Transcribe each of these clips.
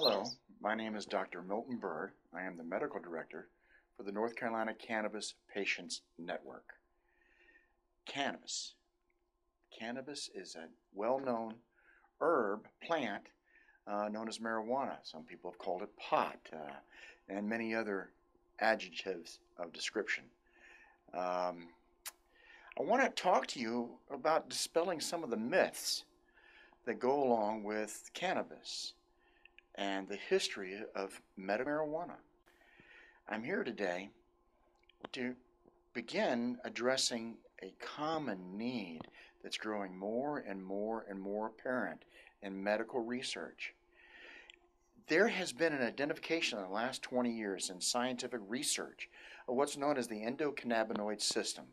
Hello, my name is Dr. Milton Byrd. I am the Medical Director for the North Carolina Cannabis Patients Network. Cannabis. Cannabis is a well-known herb plant known as marijuana. Some people have called it pot and many other adjectives of description. I want to talk to you about dispelling some of the myths that go along with cannabis and the history of medical marijuana. I'm here today to begin addressing a common need that's growing more and more and more apparent in medical research. There has been an identification in the last 20 years in scientific research of what's known as the endocannabinoid system.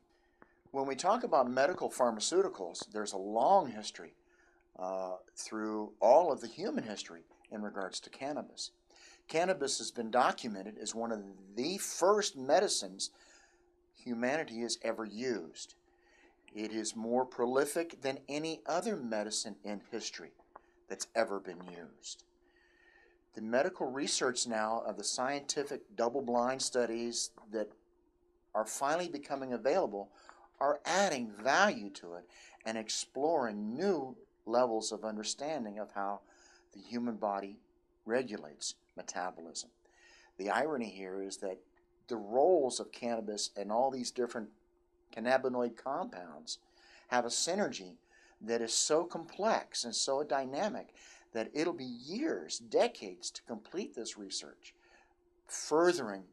When we talk about medical pharmaceuticals, there's a long history through all of the human history in regards to cannabis. Cannabis has been documented as one of the first medicines humanity has ever used. It is more prolific than any other medicine in history that's ever been used. The medical research now of the scientific double-blind studies that are finally becoming available are adding value to it and exploring new levels of understanding of how the human body regulates metabolism. The irony here is that the roles of cannabis and all these different cannabinoid compounds have a synergy that is so complex and so dynamic that it'll be years, decades to complete this research, furthering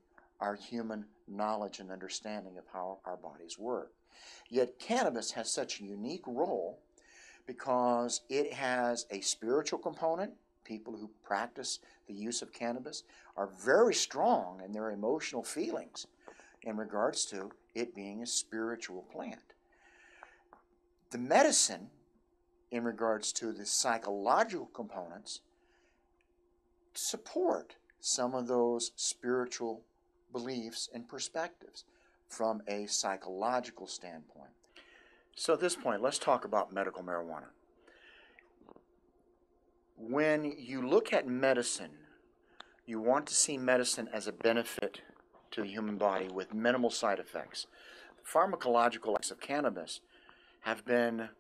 our human knowledge and understanding of how our bodies work. Yet cannabis has such a unique role because it has a spiritual component. People who practice the use of cannabis are very strong in their emotional feelings in regards to it being a spiritual plant. The medicine, in regards to the psychological components, support some of those spiritual beliefs and perspectives from a psychological standpoint. So at this point, let's talk about medical marijuana. When you look at medicine, you want to see medicine as a benefit to the human body with minimal side effects. The pharmacological effects of cannabis have been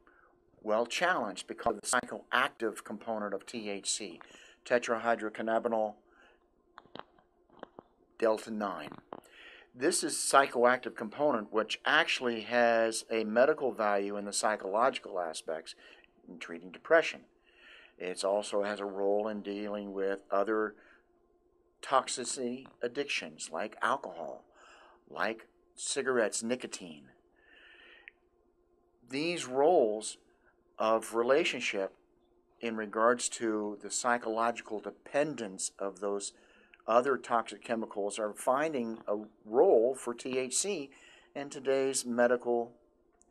well challenged because of the psychoactive component of THC, tetrahydrocannabinol delta 9. This is psychoactive component which actually has a medical value in the psychological aspects in treating depression. It also has a role in dealing with other toxicity addictions like alcohol, like cigarettes, nicotine. These roles of relationship in regards to the psychological dependence of those other toxic chemicals are finding a role for THC in today's medical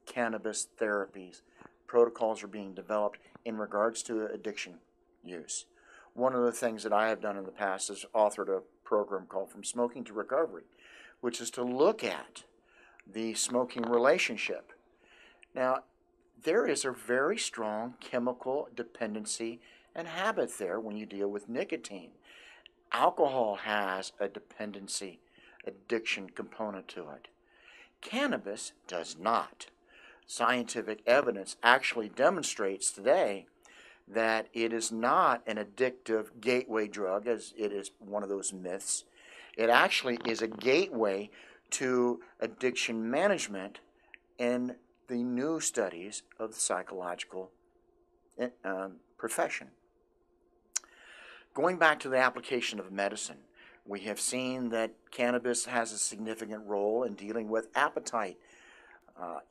cannabis therapies. Protocols are being developed in regards to addiction use. One of the things that I have done in the past is authored a program called From Smoking to Recovery, which is to look at the smoking relationship. Now, there is a very strong chemical dependency and habit there when you deal with nicotine. Alcohol has a dependency, addiction component to it. Cannabis does not. Scientific evidence actually demonstrates today that it is not an addictive gateway drug, as it is one of those myths. It actually is a gateway to addiction management in the new studies of the psychological profession. Going back to the application of medicine, we have seen that cannabis has a significant role in dealing with appetite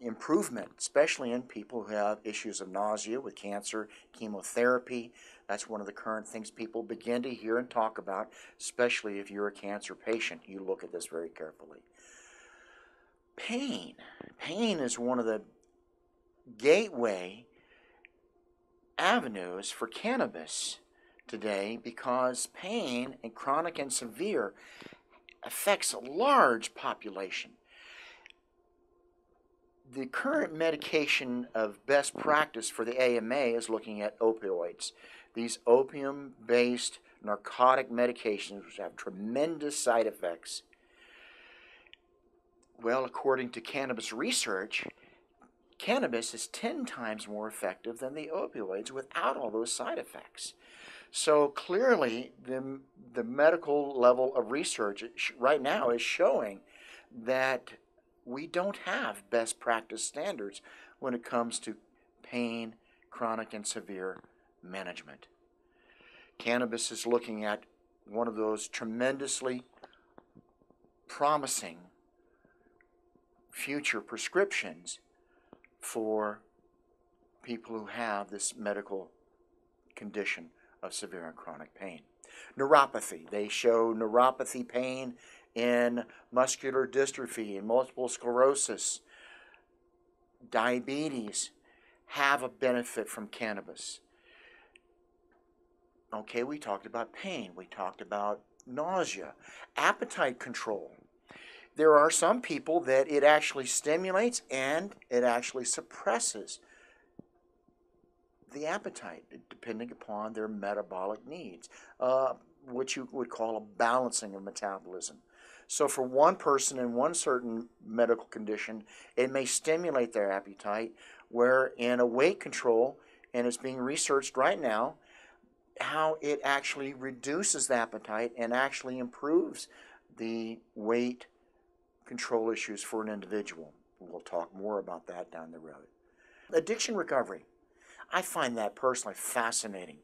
improvement, especially in people who have issues of nausea with cancer, chemotherapy. That's one of the current things people begin to hear and talk about, especially if you're a cancer patient. You look at this very carefully. Pain. Pain is one of the gateway avenues for cannabis today because pain, and chronic and severe, affects a large population. The current medication of best practice for the AMA is looking at opioids. These opium-based narcotic medications which have tremendous side effects. Well, according to cannabis research, cannabis is 10 times more effective than the opioids without all those side effects. So clearly, the medical level of research right now is showing that we don't have best practice standards when it comes to pain, chronic and severe management. Cannabis is looking at one of those tremendously promising future prescriptions for people who have this medical condition of severe and chronic pain. Neuropathy. They show neuropathy pain in muscular dystrophy and multiple sclerosis. Diabetes have a benefit from cannabis. Okay, we talked about pain. We talked about nausea. Appetite control. There are some people that it actually stimulates and it actually suppresses the appetite, depending upon their metabolic needs, which you would call a balancing of metabolism. So for one person in one certain medical condition, it may stimulate their appetite, where in a weight control, and it's being researched right now, how it actually reduces the appetite and actually improves the weight control issues for an individual. We'll talk more about that down the road. Addiction recovery. I find that personally fascinating,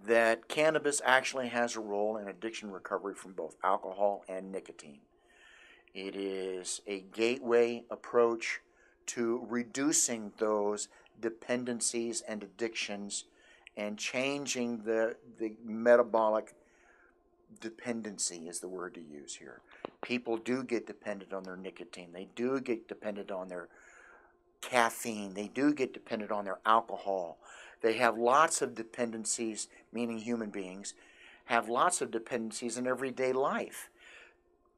that cannabis actually has a role in addiction recovery from both alcohol and nicotine. It is a gateway approach to reducing those dependencies and addictions and changing the metabolic dependency is the word to use here. People do get dependent on their nicotine. They do get dependent on their caffeine. They do get dependent on their alcohol. They have lots of dependencies, meaning human beings, have lots of dependencies in everyday life.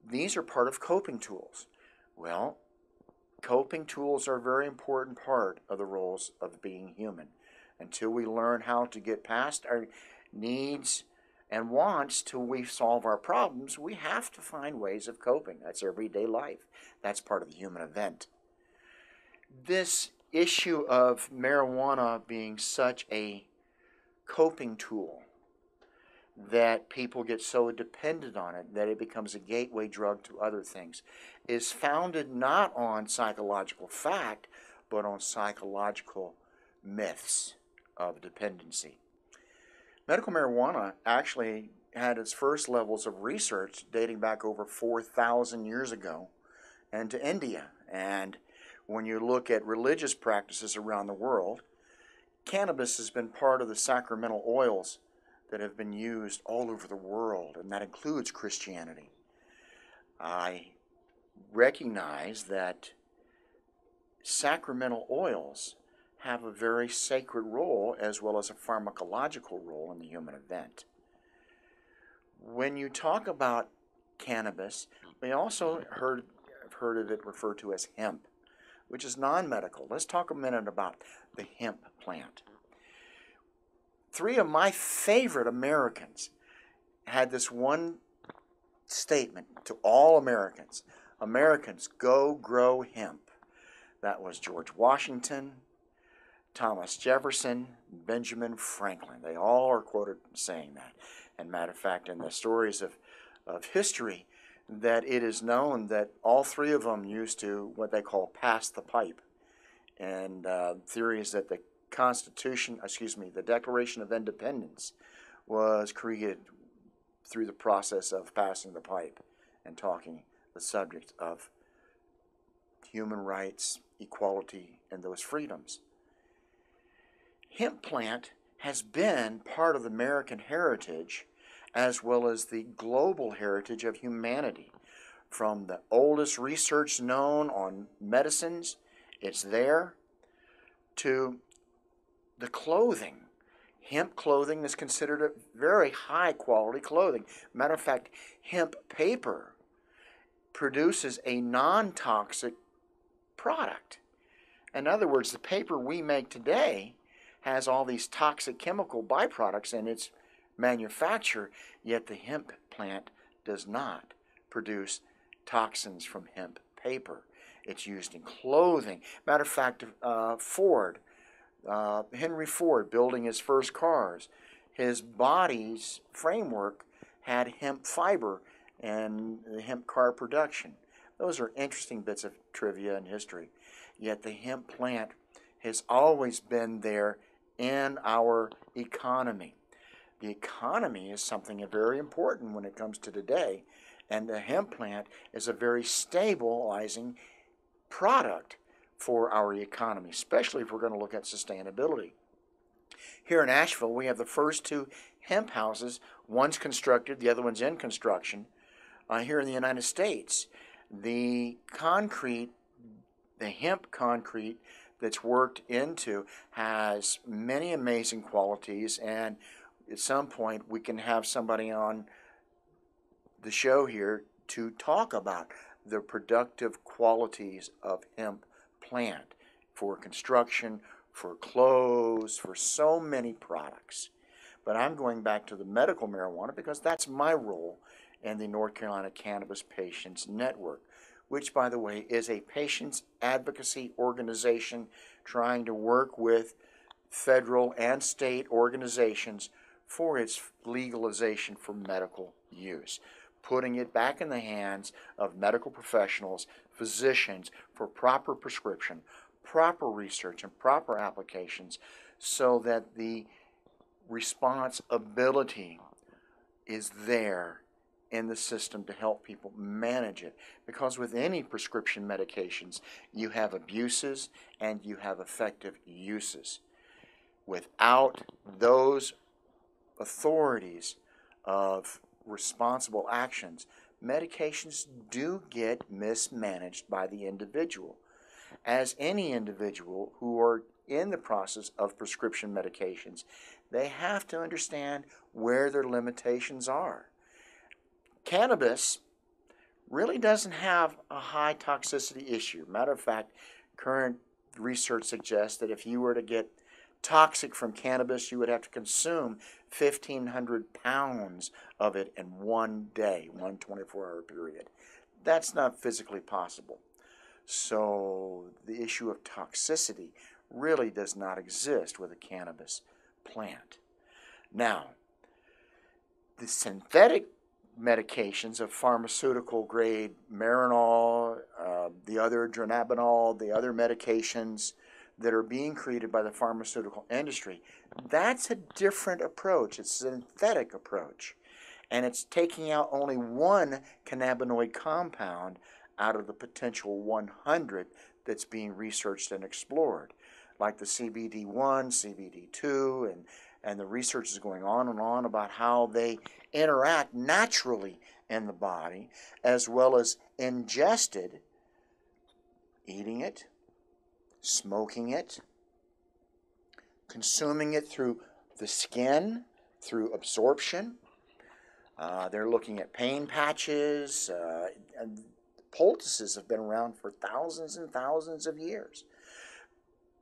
These are part of coping tools. Well, coping tools are a very important part of the roles of being human. Until we learn how to get past our needs and wants till we solve our problems, we have to find ways of coping. That's everyday life. That's part of the human event. This issue of marijuana being such a coping tool that people get so dependent on it that it becomes a gateway drug to other things is founded not on psychological fact, but on psychological myths of dependency. Medical marijuana actually had its first levels of research dating back over 4,000 years ago and to India. And when you look at religious practices around the world, cannabis has been part of the sacramental oils that have been used all over the world, and that includes Christianity. I recognize that sacramental oils have a very sacred role as well as a pharmacological role in the human event. When you talk about cannabis, we also have heard of it referred to as hemp, which is non-medical. Let's talk a minute about the hemp plant. Three of my favorite Americans had this one statement to all Americans: Americans, go grow hemp. That was George Washington, Thomas Jefferson, Benjamin Franklin. They all are quoted saying that. And matter of fact, in the stories of history, that it is known that all three of them used to what they call pass the pipe. And theories that the the Declaration of Independence was created through the process of passing the pipe and talking the subject of human rights, equality, and those freedoms. Hemp plant has been part of the American heritage as well as the global heritage of humanity. From the oldest research known on medicines, it's there, to the clothing. Hemp clothing is considered a very high quality clothing. Matter of fact, hemp paper produces a non-toxic product. In other words, the paper we make today has all these toxic chemical byproducts, and it's manufacture, yet the hemp plant does not produce toxins from hemp paper. It's used in clothing. Matter of fact, Henry Ford, building his first cars, his body's framework had hemp fiber and the hemp car production. Those are interesting bits of trivia and history. Yet the hemp plant has always been there in our economy. The economy is something very important when it comes to today, and the hemp plant is a very stabilizing product for our economy, especially if we're going to look at sustainability. Here in Asheville, we have the first two hemp houses. One's constructed, the other one's in construction. Here in the United States, the hemp concrete that's worked into has many amazing qualities, and at some point we can have somebody on the show here to talk about the productive qualities of hemp plant for construction, for clothes, for so many products. But I'm going back to the medical marijuana because that's my role in the North Carolina Cannabis Patients Network, which, by the way, is a patients advocacy organization trying to work with federal and state organizations for its legalization for medical use, putting it back in the hands of medical professionals, physicians, for proper prescription, proper research, and proper applications so that the responsibility is there in the system to help people manage it. Because with any prescription medications, you have abuses and you have effective uses. Without those authorities of responsible actions, medications do get mismanaged by the individual. As any individual who are in the process of prescription medications, they have to understand where their limitations are. Cannabis really doesn't have a high toxicity issue. Matter of fact, current research suggests that if you were to get toxic from cannabis, you would have to consume 1,500 pounds of it in one day, one 24-hour period. That's not physically possible. So the issue of toxicity really does not exist with a cannabis plant. Now, the synthetic medications of pharmaceutical grade Marinol, the other dronabinol, the other medications that are being created by the pharmaceutical industry, that's a different approach. It's a synthetic approach. And it's taking out only one cannabinoid compound out of the potential 100 that's being researched and explored, like the CBD1, CBD2, and the research is going on and on about how they interact naturally in the body, as well as ingested, eating it, smoking it, consuming it through the skin, through absorption. They're looking at pain patches. And poultices have been around for thousands and thousands of years.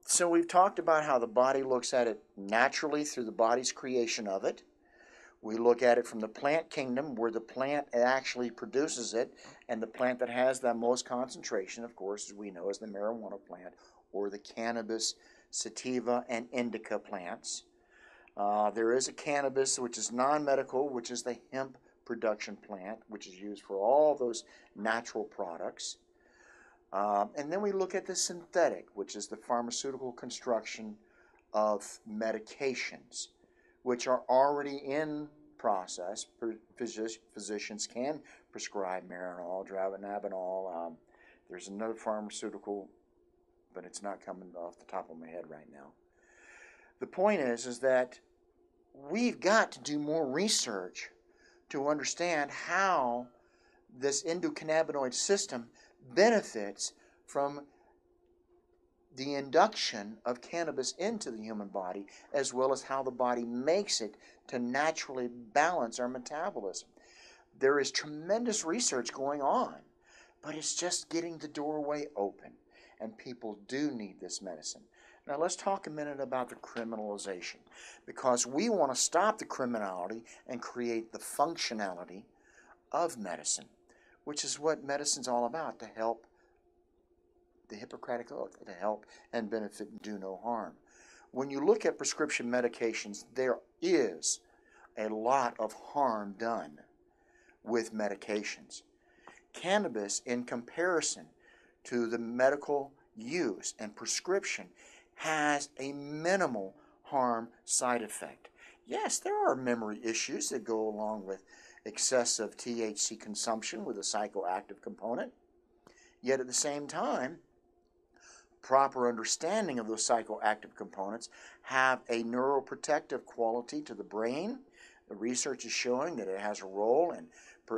So we've talked about how the body looks at it naturally through the body's creation of it. We look at it from the plant kingdom, where the plant actually produces it, and the plant that has the most concentration, of course, as we know, is the marijuana plant, or the cannabis, sativa, and indica plants. There is a cannabis, which is non-medical, which is the hemp production plant, which is used for all those natural products. And then we look at the synthetic, which is the pharmaceutical construction of medications, which are already in process. Physicians can prescribe Marinol, dronabinol. There's another pharmaceutical, but it's not coming off the top of my head right now. The point is that we've got to do more research to understand how this endocannabinoid system benefits from the induction of cannabis into the human body, as well as how the body makes it to naturally balance our metabolism. There is tremendous research going on, but it's just getting the doorway open, and people do need this medicine. Now let's talk a minute about the criminalization, because we want to stop the criminality and create the functionality of medicine, which is what medicine's all about, to help the Hippocratic Oath, to help and benefit and do no harm. When you look at prescription medications, there is a lot of harm done with medications. Cannabis, in comparison to the medical use and prescription, has a minimal harm side effect. Yes, there are memory issues that go along with excessive THC consumption with a psychoactive component. Yet at the same time, proper understanding of those psychoactive components have a neuroprotective quality to the brain. The research is showing that it has a role in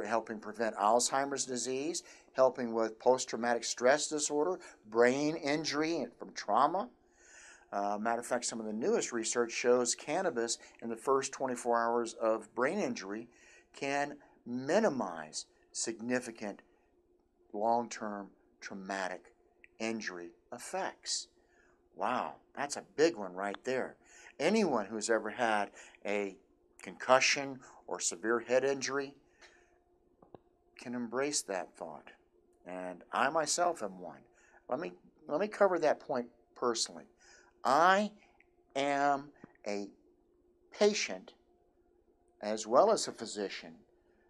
helping prevent Alzheimer's disease, helping with post-traumatic stress disorder, brain injury from trauma. Matter of fact, some of the newest research shows cannabis in the first 24 hours of brain injury can minimize significant long-term traumatic injury effects. Wow, that's a big one right there. Anyone who's ever had a concussion or severe head injury can embrace that thought. And I myself am one. Let me cover that point personally. I am a patient as well as a physician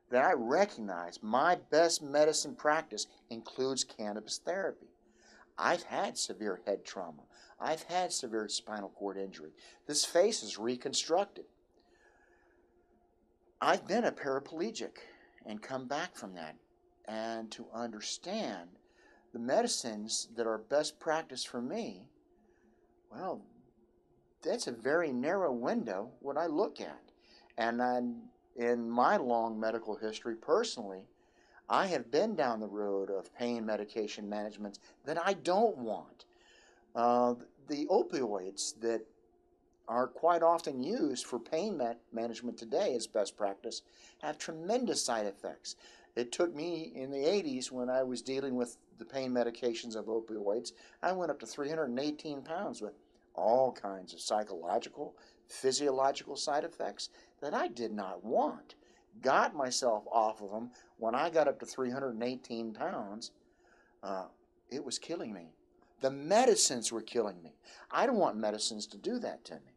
that I recognize my best medicine practice includes cannabis therapy. I've had severe head trauma. I've had severe spinal cord injury. This face is reconstructed. I've been a paraplegic and come back from that. And to understand the medicines that are best practice for me, well, that's a very narrow window what I look at. And in my long medical history personally, I have been down the road of pain medication management that I don't want. The opioids that are quite often used for pain management today as best practice have tremendous side effects. It took me in the 80s when I was dealing with the pain medications of opioids, I went up to 318 pounds with all kinds of psychological, physiological side effects that I did not want. Got myself off of them. When I got up to 318 pounds, it was killing me. The medicines were killing me. I don't want medicines to do that to me.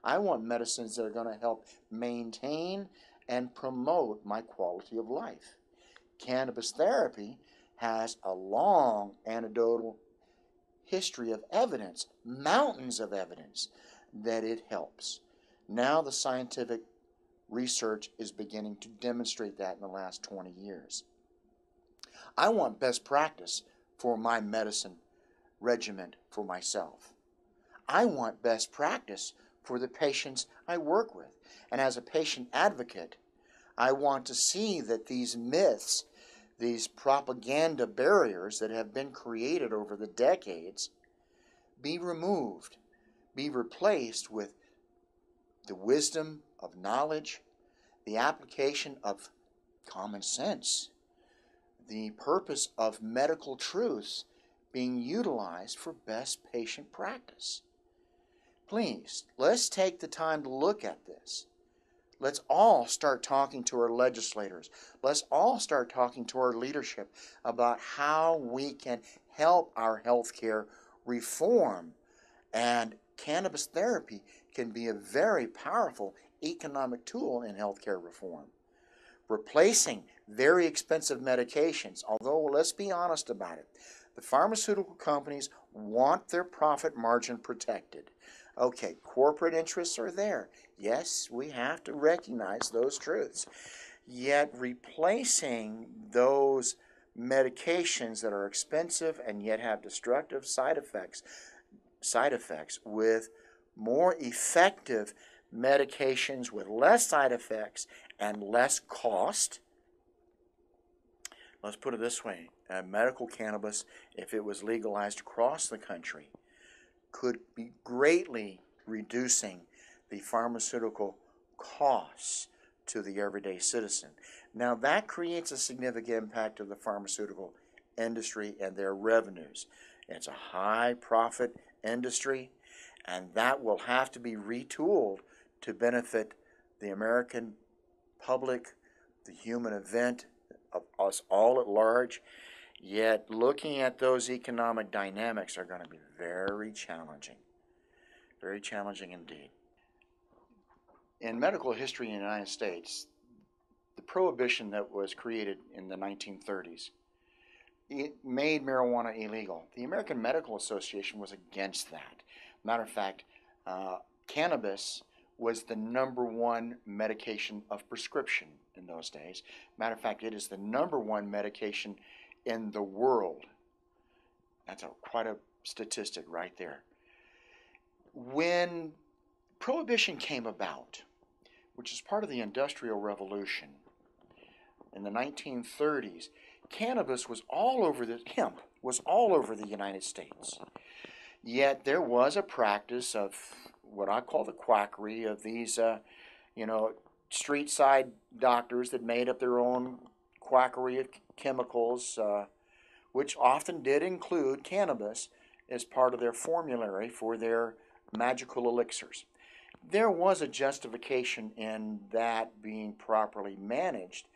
I want medicines that are going to help maintain and promote my quality of life. Cannabis therapy has a long anecdotal history of evidence, mountains of evidence, that it helps. Now the scientific research is beginning to demonstrate that in the last 20 years. I want best practice for my medicine regimen for myself. I want best practice for the patients I work with. And as a patient advocate, I want to see that these myths, these propaganda barriers that have been created over the decades, be removed, be replaced with the wisdom of knowledge, the application of common sense, the purpose of medical truths being utilized for best patient practice. Please, let's take the time to look at this. Let's all start talking to our legislators. Let's all start talking to our leadership about how we can help our healthcare reform. And cannabis therapy can be a very powerful economic tool in healthcare reform. Replacing very expensive medications, although let's be honest about it, the pharmaceutical companies want their profit margin protected. Okay, corporate interests are there. Yes, we have to recognize those truths. Yet replacing those medications that are expensive and yet have destructive side effects with more effective medications with less side effects and less cost. Let's put it this way. Medical cannabis, if it was legalized across the country, could be greatly reducing the pharmaceutical costs to the everyday citizen. Now that creates a significant impact to the pharmaceutical industry and their revenues. It's a high profit industry, And that will have to be retooled to benefit the American public, the human event, of us all at large. Yet looking at those economic dynamics are going to be very challenging indeed. In medical history in the United States, the prohibition that was created in the 1930s, it made marijuana illegal. The American Medical Association was against that. Matter of fact, cannabis was the #1 medication of prescription in those days. Matter of fact, it is the #1 medication in the world. That's quite a statistic right there. When Prohibition came about, which is part of the Industrial Revolution in the 1930s, cannabis was all over hemp was all over the United States. Yet there was a practice of what I call the quackery of these, street side doctors that made up their own quackery of chemicals, which often did include cannabis as part of their formulary for their magical elixirs. There was a justification in that being properly managed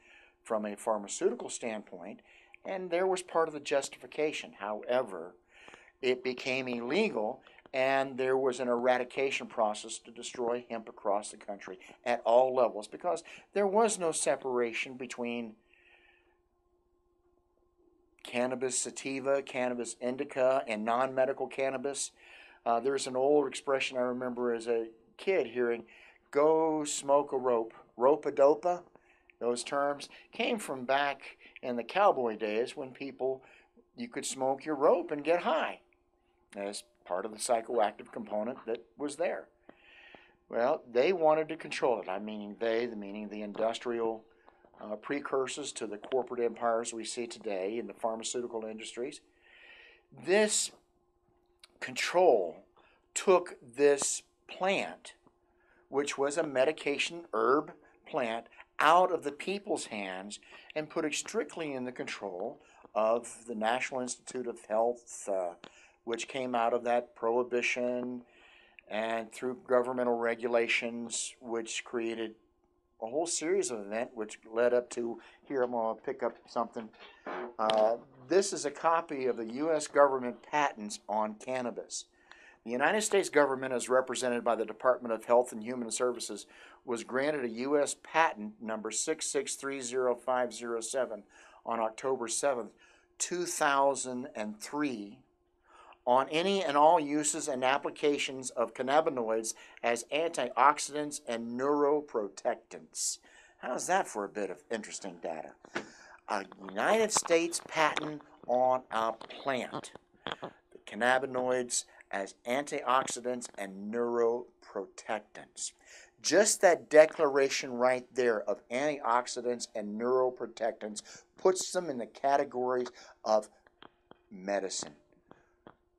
from a pharmaceutical standpoint, and there was part of the justification. However, it became illegal, and there was an eradication process to destroy hemp across the country at all levels, because there was no separation between cannabis sativa, cannabis indica, and non-medical cannabis. There's an old expression I remember as a kid hearing, "Go smoke a rope." Rope-a-dopa, those terms came from back in the cowboy days when you could smoke your rope and get high as part of the psychoactive component that was there. Well, they wanted to control it. Meaning the industrial precursors to the corporate empires we see today in the pharmaceutical industries. This control took this plant, which was a medication herb plant, out of the people's hands and put it strictly in the control of the National Institute of Health, which came out of that prohibition and through governmental regulations, which created a whole series of events which led up to, here I'm going to pick up something. This is a copy of the U.S. government patents on cannabis. The United States government, as represented by the Department of Health and Human Services, was granted a U.S. patent number 6630507 on October 7th, 2003, on any and all uses and applications of cannabinoids as antioxidants and neuroprotectants. How's that for a bit of interesting data? A United States patent on a plant, the cannabinoids as antioxidants and neuroprotectants. Just that declaration right there of antioxidants and neuroprotectants puts them in the categories of medicine.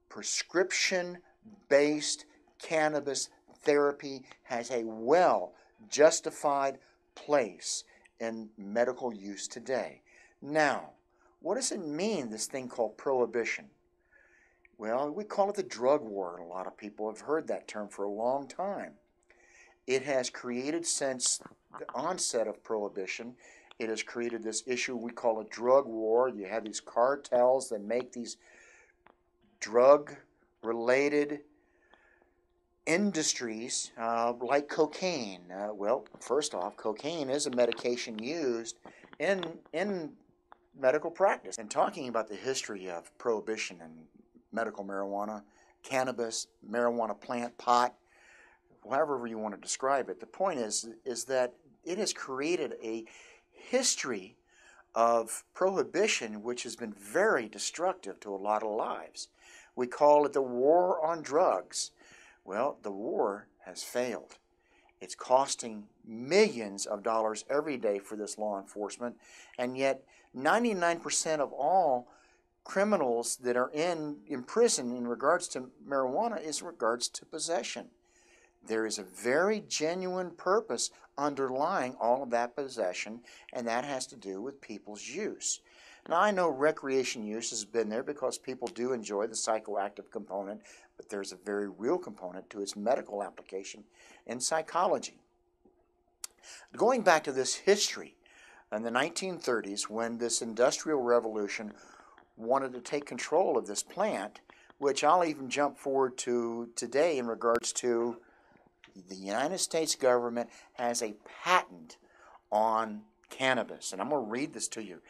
Prescription-based cannabis therapy has a well-justified place in medical use today. Now, what does it mean, this thing called prohibition? Well, we call it the drug war, and a lot of people have heard that term for a long time. It has created, since the onset of prohibition, it has created this issue we call a drug war. You have these cartels that make these drug-related industries like cocaine. Well, first off, cocaine is a medication used in medical practice. And talking about the history of prohibition and medical marijuana, cannabis, marijuana plant, pot, however you want to describe it, the point is that it has created a history of prohibition which has been very destructive to a lot of lives. We call it the war on drugs. Well, the war has failed. It's costing millions of dollars every day for this law enforcement, and yet 99% of all criminals that are in prison in regards to marijuana is in regards to possession. There is a very genuine purpose underlying all of that possession, and that has to do with people's use. Now, I know recreation use has been there because people do enjoy the psychoactive component, but there's a very real component to its medical application in psychology. Going back to this history, in the 1930s, when this industrial revolution wanted to take control of this plant, which I'll even jump forward to today in regards to the United States government has a patent on cannabis. And I'm going to read this to you.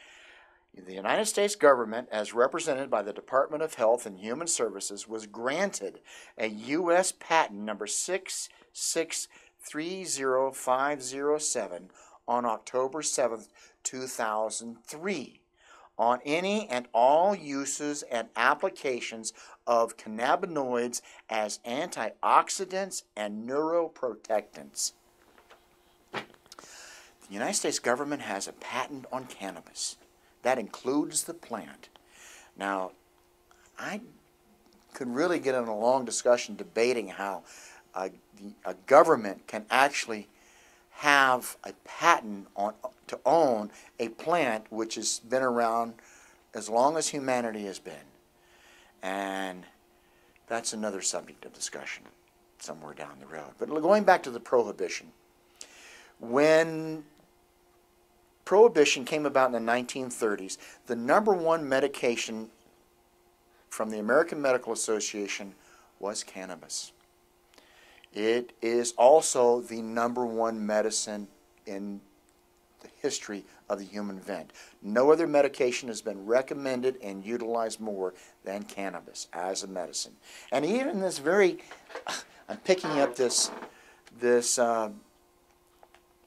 The United States government, as represented by the Department of Health and Human Services, was granted a U.S. patent number 6630507 on October 7, 2003, on any and all uses and applications of cannabinoids as antioxidants and neuroprotectants. The United States government has a patent on cannabis. That includes the plant. Now, I could really get in a long discussion debating how a government can actually have a patent on to own a plant which has been around as long as humanity has been. And that's another subject of discussion somewhere down the road. But going back to the Prohibition, when Prohibition came about in the 1930s, the number one medication from the American Medical Association was cannabis. It is also the number one medicine in the history of the human event. No other medication has been recommended and utilized more than cannabis as a medicine. And even this very, I'm picking up this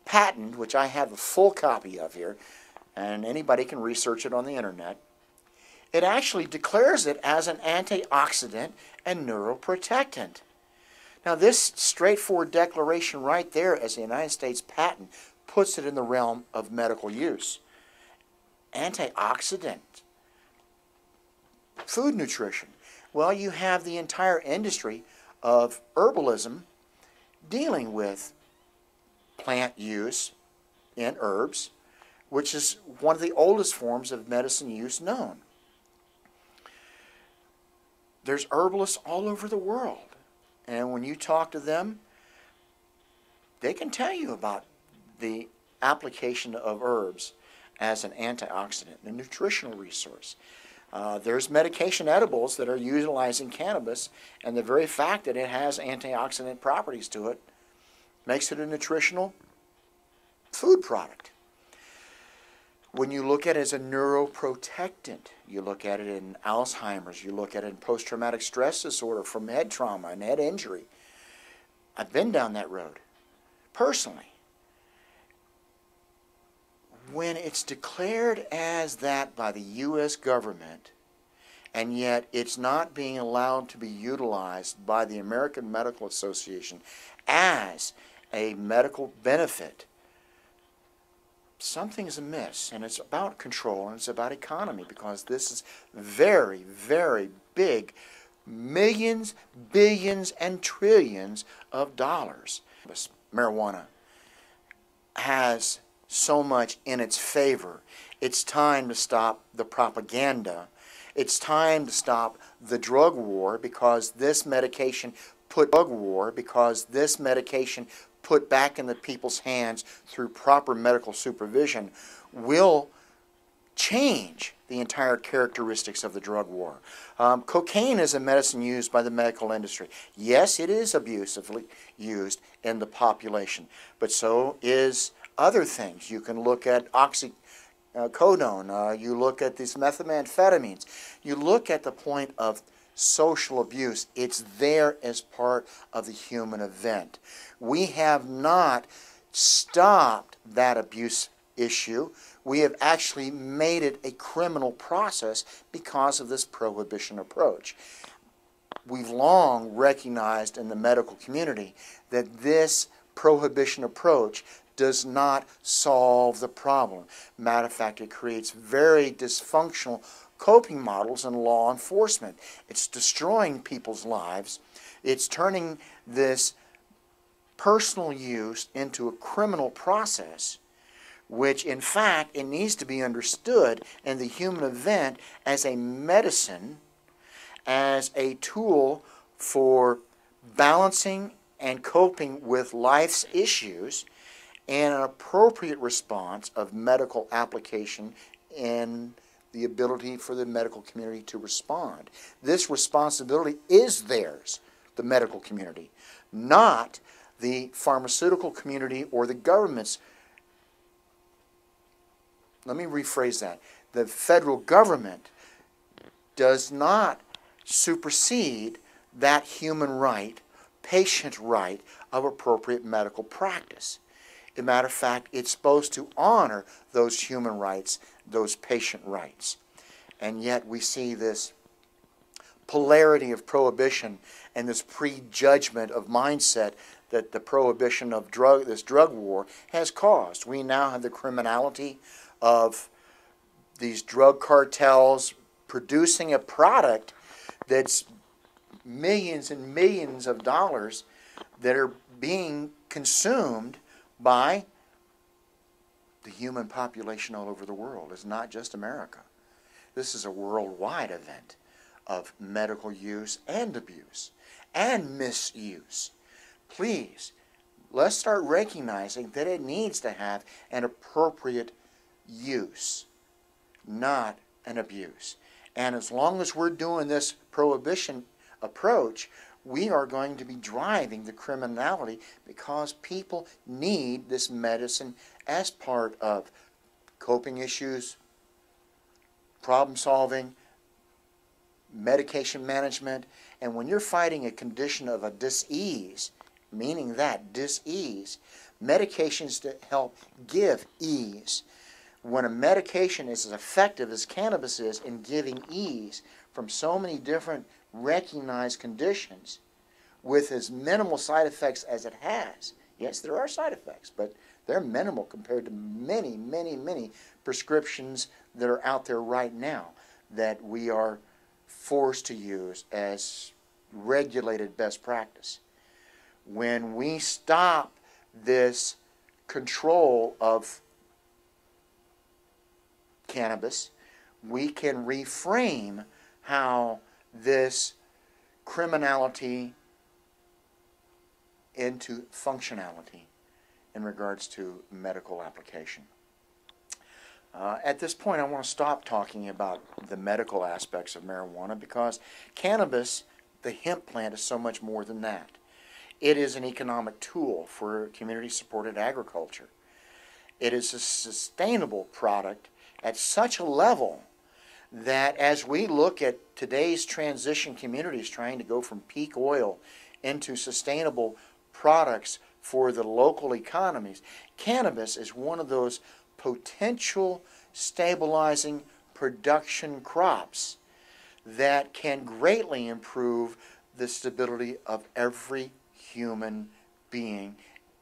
patent, which I have a full copy of here, and anybody can research it on the internet. It actually declares it as an antioxidant and neuroprotectant. Now, this straightforward declaration right there as the United States patent puts it in the realm of medical use. Antioxidant, food nutrition. Well, you have the entire industry of herbalism dealing with plant use in herbs, which is one of the oldest forms of medicine use known. There's herbalists all over the world. And when you talk to them, they can tell you about the application of herbs as an antioxidant, a nutritional resource. There's medication edibles that are utilizing cannabis, and the very fact that it has antioxidant properties to it makes it a nutritional food product. When you look at it as a neuroprotectant, you look at it in Alzheimer's, you look at it in post-traumatic stress disorder from head trauma and head injury. I've been down that road, personally. When it's declared as that by the U.S. government, and yet it's not being allowed to be utilized by the American Medical Association as a medical benefit, something's amiss, and it's about control and it's about economy, because this is very, very big, millions, billions, and trillions of dollars. Marijuana has so much in its favor. It's time to stop the propaganda. It's time to stop the drug war, because this medication put back in the people's hands through proper medical supervision will change the entire characteristics of the drug war. Cocaine is a medicine used by the medical industry. Yes, it is abusively used in the population, but so is other things. You can look at oxycodone, you look at these methamphetamines, you look at the point of social abuse. It's there as part of the human event. We have not stopped that abuse issue. We have actually made it a criminal process because of this prohibition approach. We've long recognized in the medical community that this prohibition approach does not solve the problem. Matter of fact, it creates very dysfunctional coping models in law enforcement. It's destroying people's lives. It's turning this personal use into a criminal process which in fact it needs to be understood in the human event as a medicine, as a tool for balancing and coping with life's issues, and an appropriate response of medical application and the ability for the medical community to respond. This responsibility is theirs, the medical community, not the pharmaceutical community or the government's. Let me rephrase that. The federal government does not supersede that human right, patient right of appropriate medical practice. As a matter of fact, it's supposed to honor those human rights, those patient rights. And yet we see this polarity of prohibition and this prejudgment of mindset that the prohibition of this drug war has caused. We now have the criminality of these drug cartels producing a product that's millions and millions of dollars that are being consumed by the human population all over the world. It's not just America. This is a worldwide event of medical use and abuse and misuse. Please, let's start recognizing that it needs to have an appropriate use, not an abuse. And as long as we're doing this prohibition approach, we are going to be driving the criminality because people need this medicine as part of coping issues, problem solving, medication management. And when you're fighting a condition of a dis-ease, meaning that dis-ease, medications to help give ease. When a medication is as effective as cannabis is in giving ease from so many different recognized conditions with as minimal side effects as it has. Yes, there are side effects, but they're minimal compared to many, many, many prescriptions that are out there right now that we are forced to use as regulated best practice. When we stop this control of cannabis, we can reframe how this criminality into functionality in regards to medical application. At this point, I want to stop talking about the medical aspects of marijuana because cannabis, the hemp plant, is so much more than that. It is an economic tool for community-supported agriculture. It is a sustainable product at such a level that as we look at today's transition communities trying to go from peak oil into sustainable products for the local economies, cannabis is one of those potential stabilizing production crops that can greatly improve the stability of every human being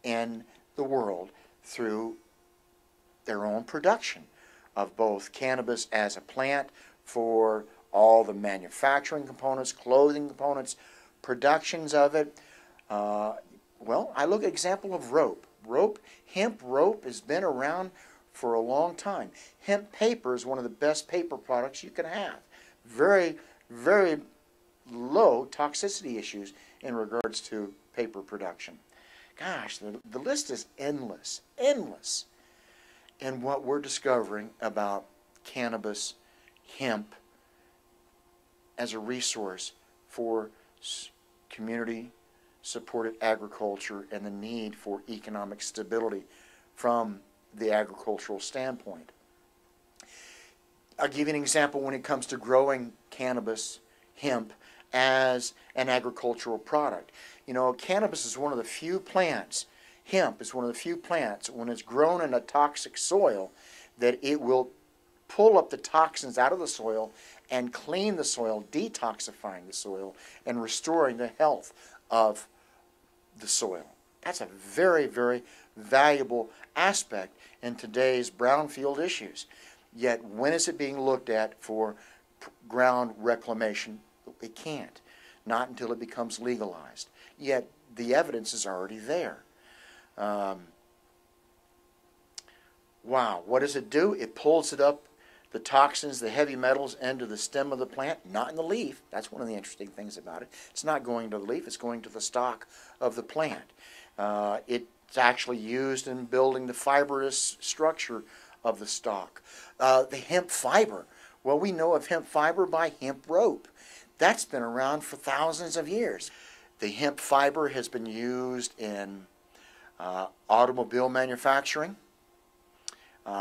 in the world through their own production of both cannabis as a plant for all the manufacturing components, clothing components, productions of it. Well, I look at example of rope. Hemp rope has been around for a long time. Hemp paper is one of the best paper products you can have. Very, very low toxicity issues in regards to paper production. Gosh, the list is endless, endless. And what we're discovering about cannabis, hemp, as a resource for community-supported agriculture and the need for economic stability from the agricultural standpoint. I'll give you an example when it comes to growing cannabis, hemp, as an agricultural product. You know, cannabis is one of the few plants, hemp is one of the few plants, when it's grown in a toxic soil, that it will pull up the toxins out of the soil and clean the soil, detoxifying the soil and restoring the health of the soil. That's a very, very valuable aspect in today's brownfield issues. Yet when is it being looked at for ground reclamation? It can't. Not until it becomes legalized. Yet the evidence is already there. Wow, what does it do? It pulls it up, the toxins, the heavy metals, into the stem of the plant, not in the leaf. That's one of the interesting things about it. It's not going to the leaf, it's going to the stalk of the plant. It's actually used in building the fibrous structure of the stalk. The hemp fiber. Well, we know of hemp fiber by hemp rope. That's been around for thousands of years. The hemp fiber has been used in automobile manufacturing,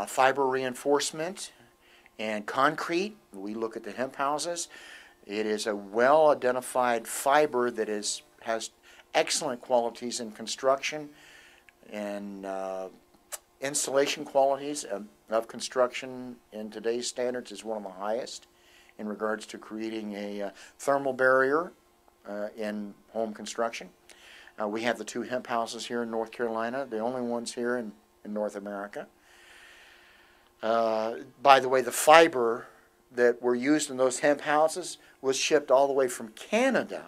fiber reinforcement, and concrete. We look at the hemp houses. It is a well-identified fiber that has excellent qualities in construction and insulation qualities of construction in today's standards is one of the highest in regards to creating a thermal barrier in home construction. We have the 2 hemp houses here in North Carolina, the only ones here in North America. By the way, the fiber that were used in those hemp houses was shipped all the way from Canada,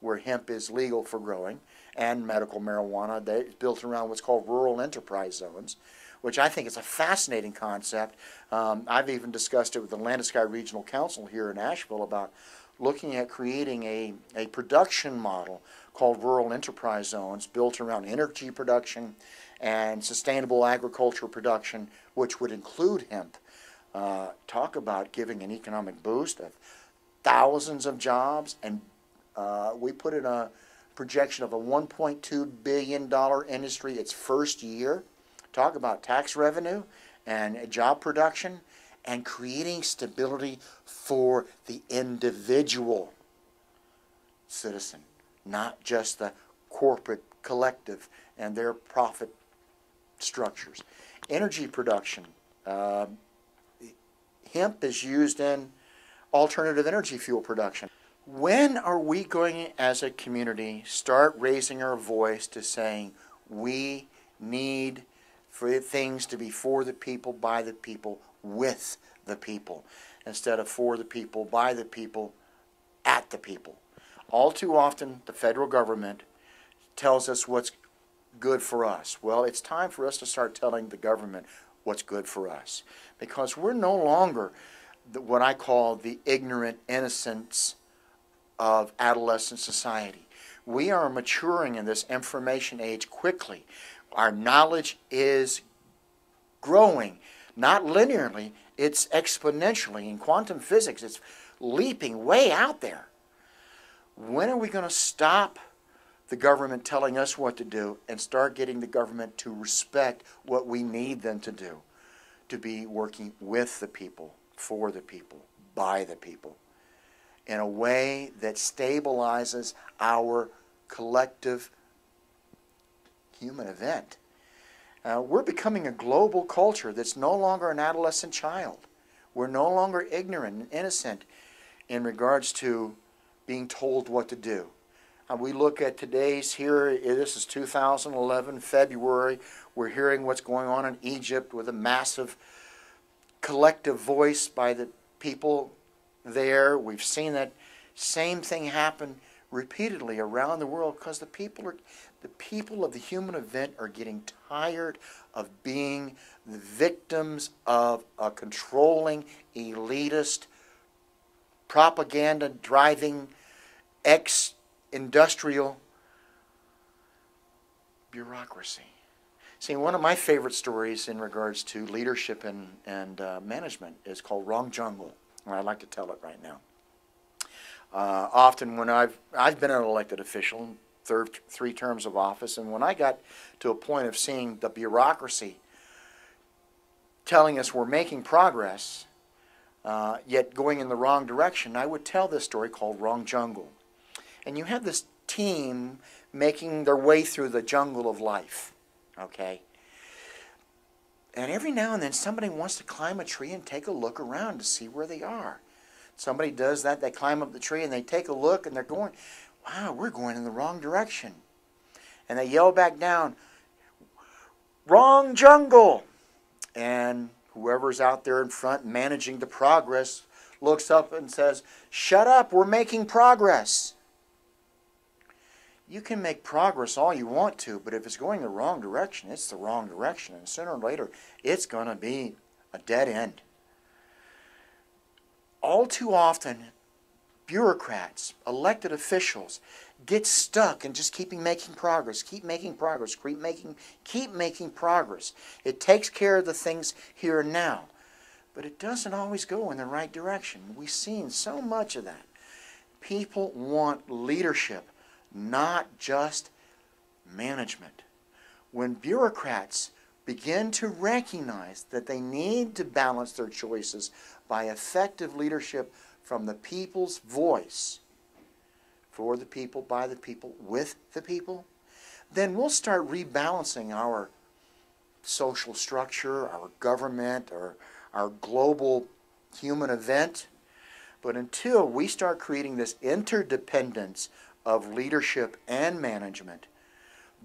where hemp is legal for growing, and medical marijuana. It's built around what's called rural enterprise zones, which I think is a fascinating concept. I've even discussed it with the Landis Regional Council here in Asheville about looking at creating a production model called rural enterprise zones built around energy production and sustainable agriculture production, which would include hemp. Talk about giving an economic boost of thousands of jobs, and we put in a projection of a $1.2 billion industry its first year. Talk about tax revenue and job production and creating stability for the individual citizen, not just the corporate collective and their profit structures. Energy production. Hemp is used in alternative energy fuel production. When are we going as a community start raising our voice to saying we need for things to be for the people, by the people, with the people, instead of for the people, by the people, at the people? All too often the federal government tells us what's good for us. Well, it's time for us to start telling the government what's good for us, because we're no longer what I call the ignorant innocence of adolescent society. We are maturing in this information age quickly. Our knowledge is growing, not linearly, it's exponentially. In quantum physics, it's leaping way out there. When are we going to stop the government telling us what to do and start getting the government to respect what we need them to do, to be working with the people, for the people, by the people, in a way that stabilizes our collective human event? We're becoming a global culture that's no longer an adolescent child. We're no longer ignorant and innocent in regards to being told what to do. We look at today's here, this is 2011, February. We're hearing what's going on in Egypt with a massive collective voice by the people there. We've seen that same thing happen repeatedly around the world because the people of the human event are getting tired of being the victims of a controlling, elitist, propaganda-driving, ex-industrial bureaucracy. See, one of my favorite stories in regards to leadership and management is called Wrong Jungle, and I'd like to tell it right now. Often when I've been an elected official, served 3 terms of office, and when I got to a point of seeing the bureaucracy telling us we're making progress, yet going in the wrong direction, I would tell this story called Wrong Jungle. And you have this team making their way through the jungle of life, okay? And every now and then somebody wants to climb a tree and take a look around to see where they are. Somebody does that, they climb up the tree and they take a look and they're going, wow, we're going in the wrong direction. And they yell back down, wrong jungle! And whoever's out there in front managing the progress looks up and says, shut up, we're making progress. You can make progress all you want to, but if it's going the wrong direction, it's the wrong direction, and sooner or later, it's going to be a dead end. All too often, bureaucrats, elected officials, get stuck in just making progress, keep making progress. It takes care of the things here and now, but it doesn't always go in the right direction. We've seen so much of that. People want leadership, not just management. When bureaucrats begin to recognize that they need to balance their choices by effective leadership from the people's voice, for the people, by the people, with the people, then we'll start rebalancing our social structure, our government, or our global human event. But until we start creating this interdependence of leadership and management,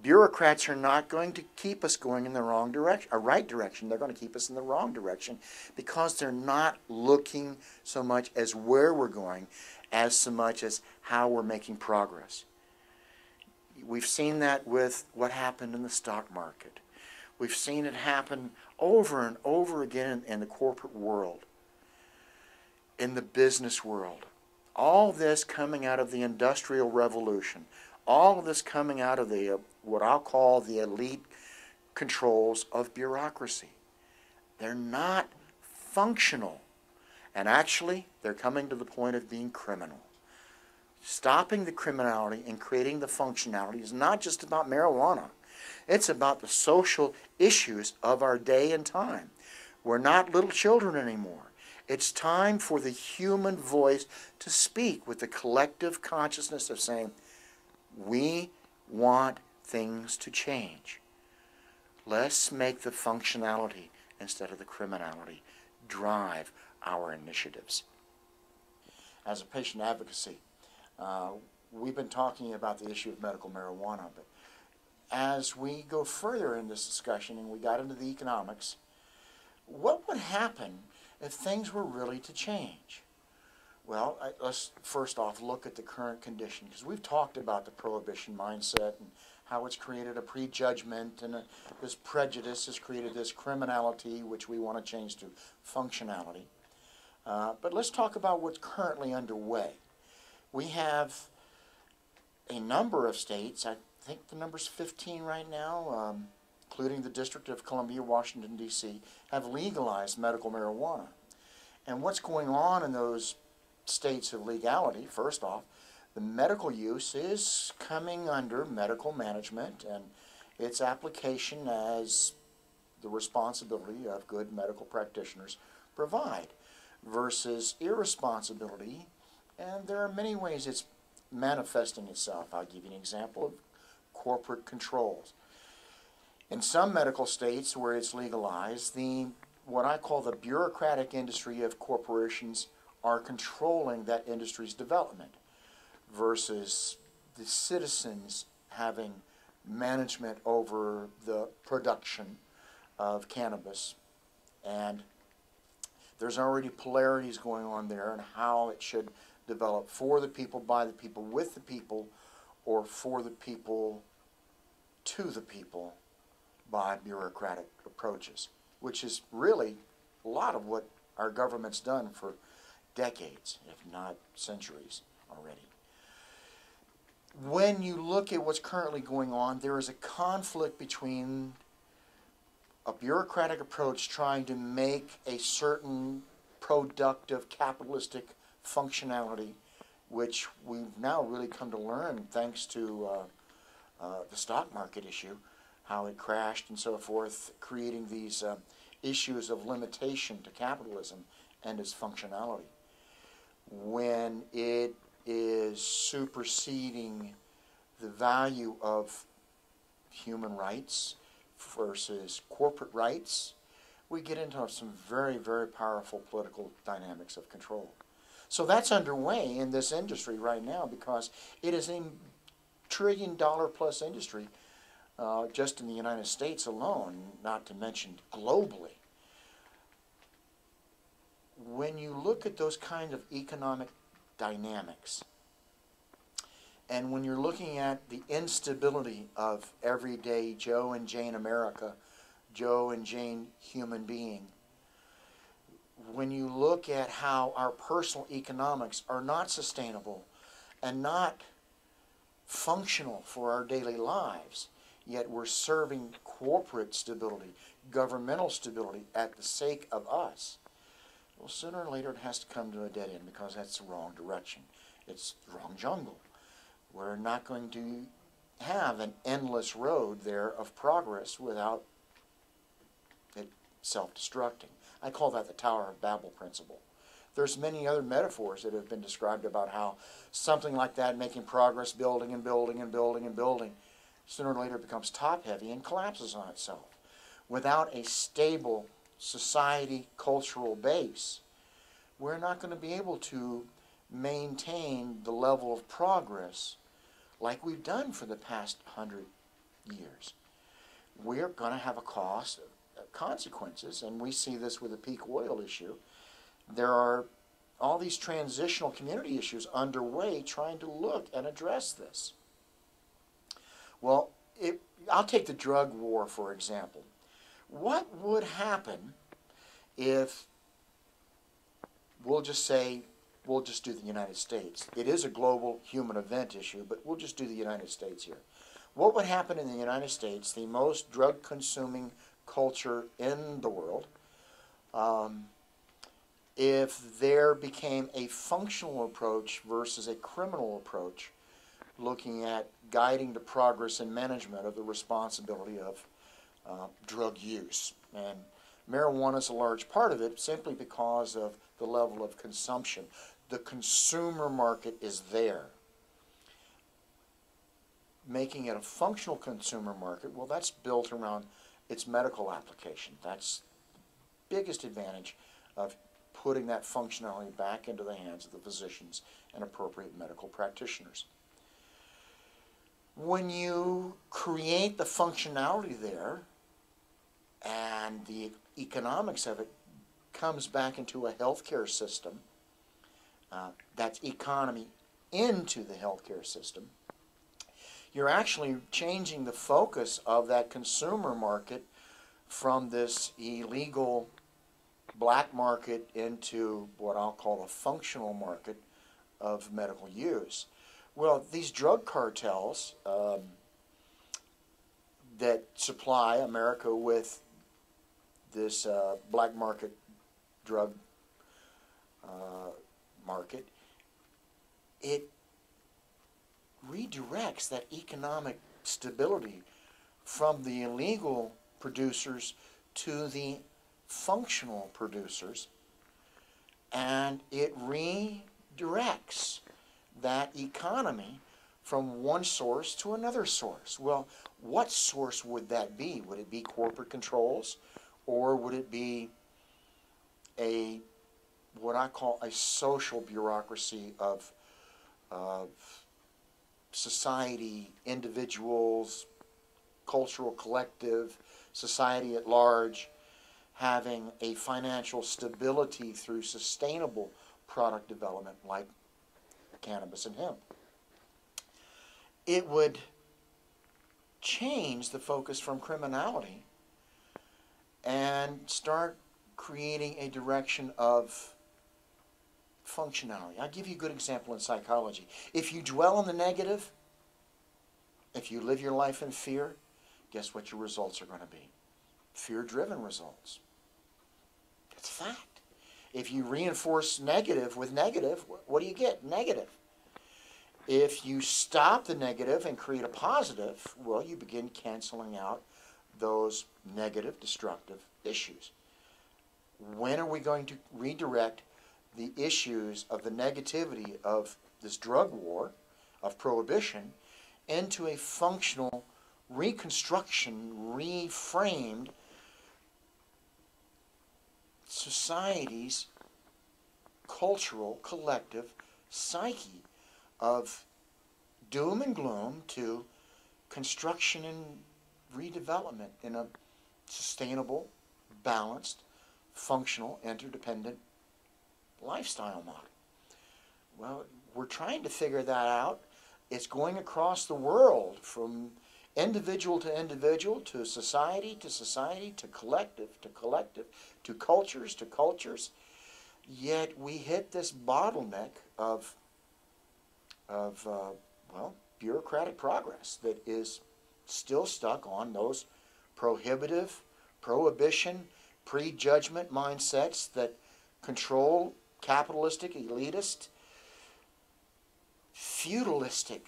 bureaucrats are not going to keep us going in the wrong direction, or right direction. They're going to keep us in the wrong direction because they're not looking so much as where we're going as so much as how we're making progress. We've seen that with what happened in the stock market. We've seen it happen over and over again in the corporate world, in the business world. All this coming out of the Industrial Revolution. All of this coming out of the what I'll call the elite controls of bureaucracy. They're not functional. And actually, they're coming to the point of being criminal. Stopping the criminality and creating the functionality is not just about marijuana. It's about the social issues of our day and time. We're not little children anymore. It's time for the human voice to speak with the collective consciousness of saying, we want things to change. Let's make the functionality instead of the criminality drive our initiatives. As a patient advocacy, we've been talking about the issue of medical marijuana, but as we go further in this discussion and we got into the economics, what would happen if things were really to change? Well, let's first off look at the current condition, because we've talked about the prohibition mindset and how it's created a prejudgment, and this prejudice has created this criminality, which we want to change to functionality. But let's talk about what's currently underway. We have a number of states, I think the number's 15 right now, including the District of Columbia, Washington, D.C., have legalized medical marijuana. And what's going on in those states of legality, first off, the medical use is coming under medical management and its application as the responsibility of good medical practitioners provide, versus irresponsibility. And there are many ways it's manifesting itself. I'll give you an example of corporate controls. In some medical states where it's legalized, what I call the bureaucratic industry of corporations are controlling that industry's development, versus the citizens having management over the production of cannabis. And there's already polarities going on there and how it should develop for the people, by the people, with the people, or for the people, to the people, by bureaucratic approaches, which is really a lot of what our government's done for decades, if not centuries already. When you look at what's currently going on, there is a conflict between a bureaucratic approach trying to make a certain productive capitalistic functionality, which we've now really come to learn thanks to the stock market issue, how it crashed and so forth, creating these issues of limitation to capitalism and its functionality. When it is superseding the value of human rights versus corporate rights, we get into some very, very powerful political dynamics of control. So that's underway in this industry right now, because it is a $1 trillion plus industry just in the United States alone, not to mention globally. When you look at those kind of economic dynamics, And when you're looking at the instability of everyday Joe and Jane America, Joe and Jane human being, when you look at how our personal economics are not sustainable and not functional for our daily lives, yet we're serving corporate stability, governmental stability at the sake of us, well, sooner or later it has to come to a dead end, because that's the wrong direction. It's the wrong jungle. We're not going to have an endless road there of progress without it self-destructing. I call that the Tower of Babel principle. There's many other metaphors that have been described about how something like that, making progress, building and building and building and building, sooner or later becomes top-heavy and collapses on itself. Without a stable society, cultural base, we're not going to be able to maintain the level of progress like we've done for the past 100 years. We're going to have a cost, consequences, and we see this with the peak oil issue. There are all these transitional community issues underway trying to look and address this. Well, I'll take the drug war, for example. What would happen if, we'll just say, we'll just do the United States. It is a global human event issue, but we'll just do the United States here. What would happen in the United States, the most drug-consuming culture in the world, if there became a functional approach versus a criminal approach, looking at guiding the progress and management of the responsibility of drug use? And marijuana is a large part of it simply because of the level of consumption. The consumer market is there. Making it a functional consumer market, well, that's built around its medical application. That's the biggest advantage of putting that functionality back into the hands of the physicians and appropriate medical practitioners. When you create the functionality there and the economics of it comes back into a healthcare system, that's economy into the healthcare system, you're actually changing the focus of that consumer market from this illegal black market into what I'll call a functional market of medical use. Well, these drug cartels that supply America with this black market drug market, it redirects that economic stability from the illegal producers to the functional producers, and it redirects that economy from one source to another source. Well, what source would that be? Would it be corporate controls, or would it be a what I call a social bureaucracy of society, individuals, cultural collective, society at large, having a financial stability through sustainable product development like cannabis and hemp? It would change the focus from criminality and start creating a direction of functionality. I'll give you a good example in psychology. If you dwell on the negative, if you live your life in fear, guess what your results are going to be? Fear-driven results. It's fact. If you reinforce negative with negative, what do you get? Negative. If you stop the negative and create a positive, well, you begin canceling out those negative, destructive issues. When are we going to redirect the issues of the negativity of this drug war, of prohibition, into a functional reconstruction, reframed society's cultural, collective psyche of doom and gloom to construction and redevelopment in a sustainable, balanced, functional, interdependent lifestyle model? Well, we're trying to figure that out. It's going across the world from individual to society to society to collective to cultures. Yet we hit this bottleneck of well, bureaucratic progress that is still stuck on those prohibition, prejudgment mindsets that control capitalistic, elitist, feudalistic,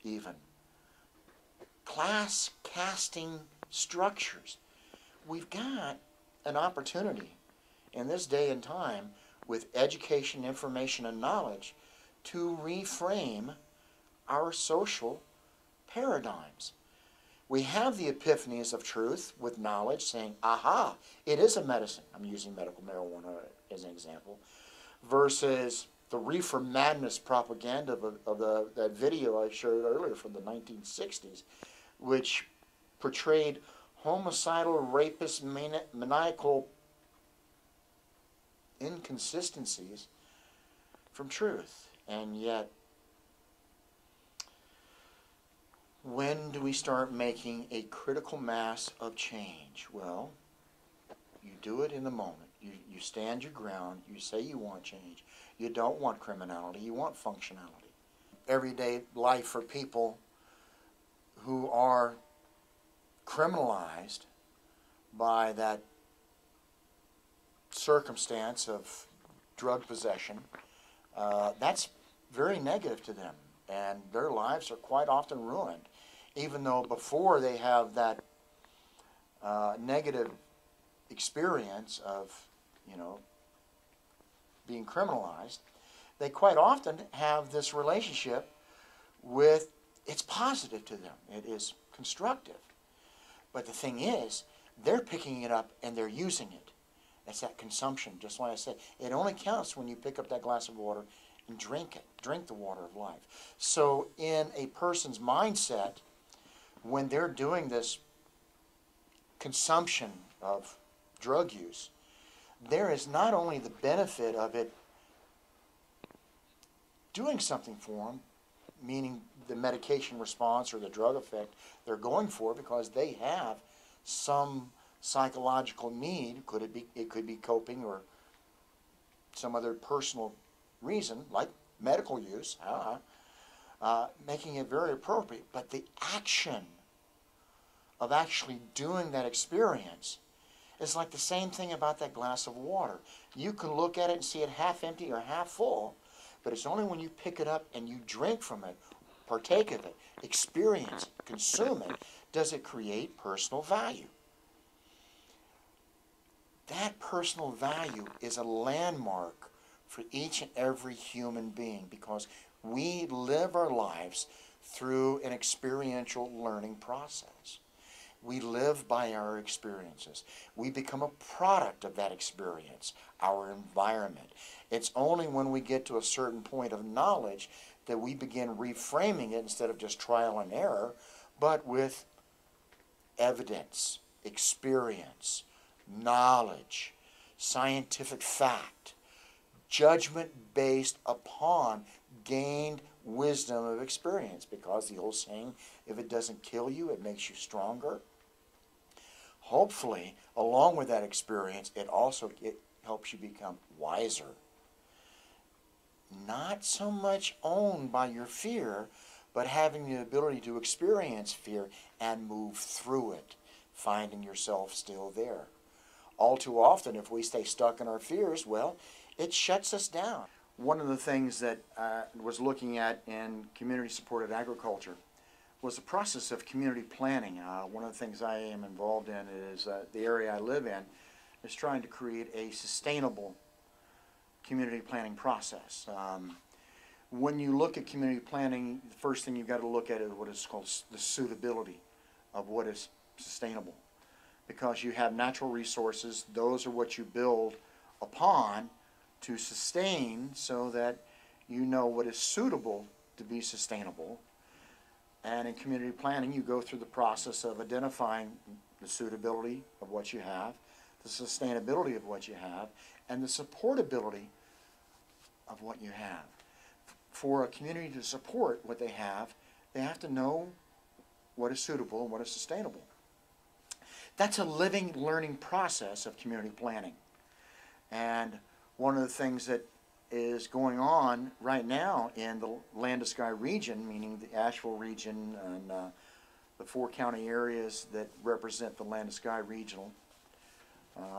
even class casting structures. We've got an opportunity in this day and time with education, information, and knowledge to reframe our social paradigms. We have the epiphanies of truth with knowledge saying, aha, it is a medicine. I'm using medical marijuana as an example, versus the reefer madness propaganda of that video I showed earlier from the 1960s, which portrayed homicidal, rapist, maniacal inconsistencies from truth. And yet, when do we start making a critical mass of change? Well, you do it in the moment. You stand your ground. You say you want change. You don't want criminality. You want functionality. Everyday life for people who are criminalized by that circumstance of drug possession, that's very negative to them, and their lives are quite often ruined, even though before they have that negative experience of, being criminalized, they quite often have this relationship with, it's positive to them, it is constructive. But the thing is, they're picking it up and they're using it. That's that consumption, just like I said. It only counts when you pick up that glass of water and drink it. Drink the water of life. So in a person's mindset, when they're doing this consumption of drug use, there is not only the benefit of it doing something for them, meaning the medication response or the drug effect they're going for, because they have some psychological need. It could be coping or some other personal reason, like medical use, making it very appropriate. But the action of actually doing that experience is like the same thing about that glass of water. You can look at it and see it half empty or half full, but it's only when you pick it up and you drink from it, partake of it, experience it, consume it, does it create personal value. That personal value is a landmark for each and every human being, because we live our lives through an experiential learning process. We live by our experiences. We become a product of that experience, our environment. It's only when we get to a certain point of knowledge that we begin reframing it instead of just trial and error, but with evidence, experience, knowledge, scientific fact, judgment based upon gained wisdom of experience. Because the old saying, if it doesn't kill you, it makes you stronger. Hopefully, along with that experience, it helps you become wiser. Not so much owned by your fear, but having the ability to experience fear and move through it, finding yourself still there. All too often, if we stay stuck in our fears, well, it shuts us down. One of the things that I was looking at in community-supported agriculture was the process of community planning. One of the things I am involved in is the area I live in is trying to create a sustainable community planning process. When you look at community planning, the first thing you've got to look at is what is called the suitability of what is sustainable. Because you have natural resources, those are what you build upon to sustain, so that you know what is suitable to be sustainable. And in community planning, you go through the process of identifying the suitability of what you have, the sustainability of what you have, and the supportability of what you have. for a community to support what they have to know what is suitable and what is sustainable. That's a living, learning process of community planning. And one of the things that is going on right now in the Landis region, meaning the Asheville region and the 4 county areas that represent the Landis regional,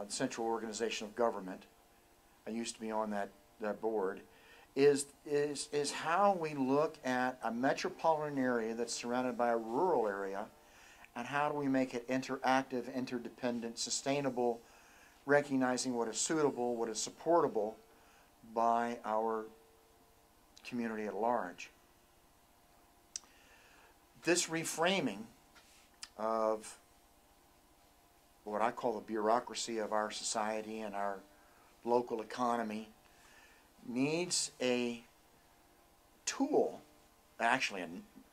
central organization of government. I used to be on that board. Is how we look at a metropolitan area that's surrounded by a rural area, and how do we make it interactive, interdependent, sustainable, recognizing what is suitable, what is supportable by our community at large. This reframing of what I call the bureaucracy of our society and our local economy needs a tool, actually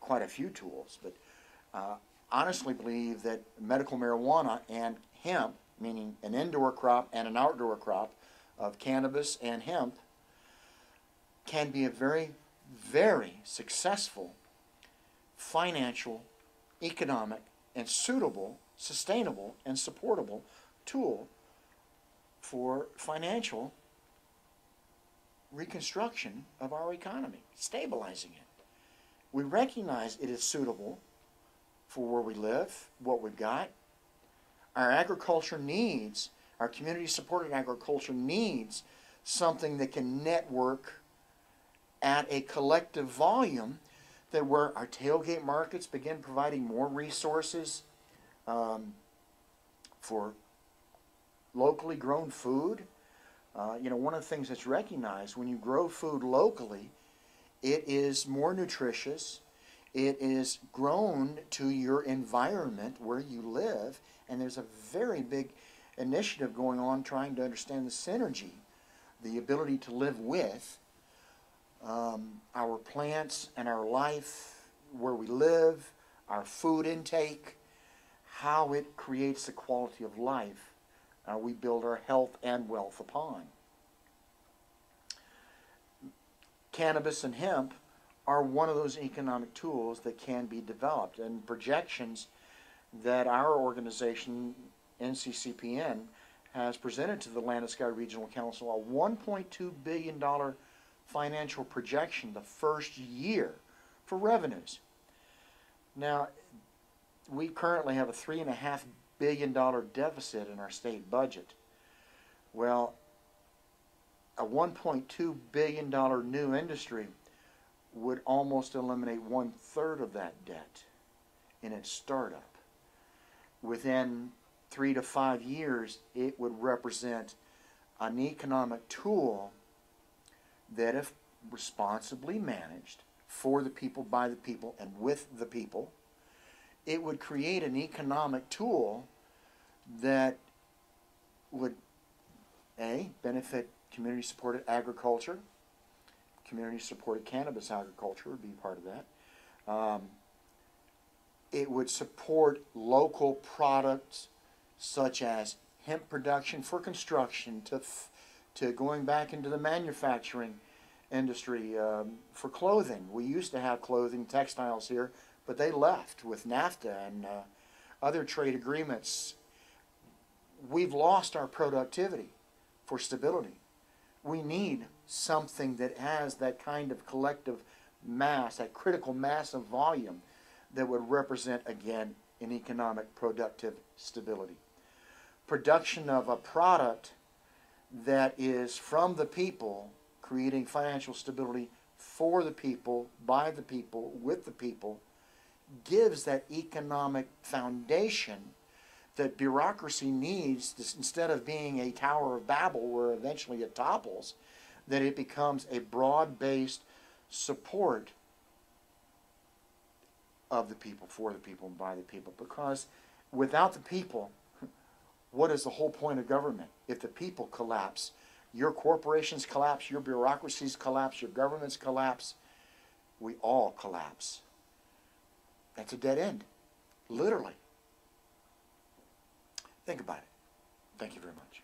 quite a few tools, but honestly believe that medical marijuana and hemp, meaning an indoor crop and an outdoor crop of cannabis and hemp, can be a very, very successful financial, economic, and suitable, sustainable, and supportable tool for financial reconstruction of our economy, stabilizing it. We recognize it is suitable for where we live, what we've got. Our agriculture needs, our community-supported agriculture needs something that can network at a collective volume, that where our tailgate markets begin providing more resources for locally grown food. One of the things that's recognized, when you grow food locally, it is more nutritious, it is grown to your environment where you live, and there's a very big initiative going on trying to understand the synergy, the ability to live with our plants and our life, where we live, our food intake, how it creates the quality of life we build our health and wealth upon. Cannabis and hemp are one of those economic tools that can be developed, and projections that our organization, NCCPN, has presented to the Landis Regional Council a $1.2 billion financial projection the first year for revenues. Now, we currently have a $3.5 billion deficit in our state budget. Well, a $1.2 billion new industry would almost eliminate 1/3 of that debt in its startup. Within 3 to 5 years, it would represent an economic tool that, if responsibly managed for the people, by the people, and with the people, it would create an economic tool that would, A, benefit community-supported agriculture. Community-supported cannabis agriculture would be part of that. It would support local products such as hemp production for construction, to going back into the manufacturing industry for clothing. We used to have clothing, textiles here, but they left with NAFTA and other trade agreements. We've lost our productivity for stability. We need something that has that kind of collective mass, that critical mass of volume that would represent, again, an economic productive stability. Production of a product that is from the people, creating financial stability for the people, by the people, with the people, gives that economic foundation that bureaucracy needs to, instead of being a Tower of Babel where eventually it topples, that it becomes a broad-based support of the people, for the people, and by the people. Because without the people, what is the whole point of government? If the people collapse, your corporations collapse, your bureaucracies collapse, your governments collapse, we all collapse. That's a dead end, literally. Think about it. Thank you very much.